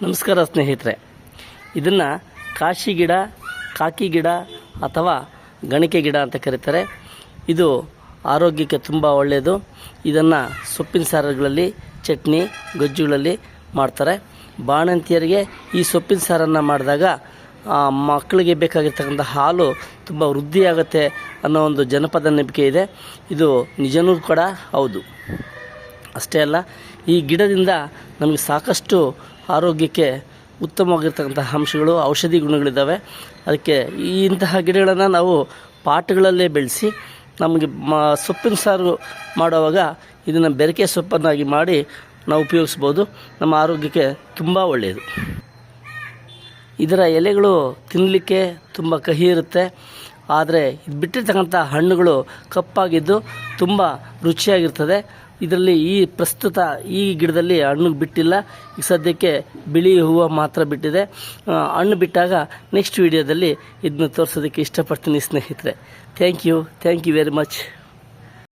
ನಮಸ್ಕಾರ ಸ್ನೇಹಿತರೆ, ಇದನ್ನು ಕಾಶಿ ಗಿಡ, ಕಾಕಿ ಗಿಡ ಅಥವಾ ಗಣಿಕೆ ಗಿಡ ಅಂತ ಕರೀತಾರೆ. ಇದು ಆರೋಗ್ಯಕ್ಕೆ ತುಂಬ ಒಳ್ಳೆಯದು. ಇದನ್ನು ಸೊಪ್ಪಿನ ಸಾರುಗಳಲ್ಲಿ, ಚಟ್ನಿ, ಗೊಜ್ಜುಗಳಲ್ಲಿ ಮಾಡ್ತಾರೆ. ಬಾಣಂತಿಯರಿಗೆ ಈ ಸೊಪ್ಪಿನ ಸಾರನ್ನು ಮಾಡಿದಾಗ ಮಕ್ಕಳಿಗೆ ಬೇಕಾಗಿರ್ತಕ್ಕಂಥ ಹಾಲು ತುಂಬ ವೃದ್ಧಿಯಾಗುತ್ತೆ ಅನ್ನೋ ಒಂದು ಜನಪದ ನಂಬಿಕೆ ಇದೆ. ಇದು ನಿಜನೂ ಕೂಡ ಹೌದು. ಅಷ್ಟೇ ಅಲ್ಲ, ಈ ಗಿಡದಿಂದ ನಮಗೆ ಸಾಕಷ್ಟು ಆರೋಗ್ಯಕ್ಕೆ ಉತ್ತಮವಾಗಿರ್ತಕ್ಕಂಥ ಅಂಶಗಳು, ಔಷಧಿ ಗುಣಗಳಿದ್ದಾವೆ. ಅದಕ್ಕೆ ಇಂತಹ ಗಿಡಗಳನ್ನು ನಾವು ಪಾಟ್ಗಳಲ್ಲೇ ಬೆಳೆಸಿ ನಮಗೆ ಸೊಪ್ಪಿನ ಸಾರು ಮಾಡುವಾಗ ಇದನ್ನು ಬೆರಕೆ ಸೊಪ್ಪನ್ನಾಗಿ ಮಾಡಿ ನಾವು ಉಪಯೋಗಿಸ್ಬೋದು. ನಮ್ಮ ಆರೋಗ್ಯಕ್ಕೆ ತುಂಬ ಒಳ್ಳೆಯದು. ಇದರ ಎಲೆಗಳು ತಿನ್ನಲಿಕ್ಕೆ ತುಂಬ ಕಹಿ ಇರುತ್ತೆ, ಆದರೆ ಇದು ಬಿಟ್ಟಿರ್ತಕ್ಕಂಥ ಹಣ್ಣುಗಳು ಕಪ್ಪಾಗಿದ್ದು ತುಂಬ ರುಚಿಯಾಗಿರ್ತದೆ. ಇದರಲ್ಲಿ ಪ್ರಸ್ತುತ ಈ ಗಿಡದಲ್ಲಿ ಹಣ್ಣು ಬಿಟ್ಟಿಲ್ಲ. ಈಗ ಸದ್ಯಕ್ಕೆ ಬಿಳಿ ಹೂವು ಮಾತ್ರ ಬಿಟ್ಟಿದೆ. ಹಣ್ಣು ಬಿಟ್ಟಾಗ ನೆಕ್ಸ್ಟ್ ವಿಡಿಯೋದಲ್ಲಿ ಇದನ್ನು ತೋರಿಸೋದಕ್ಕೆ ಇಷ್ಟಪಡ್ತೀನಿ ಸ್ನೇಹಿತರೆ. Thank you very much.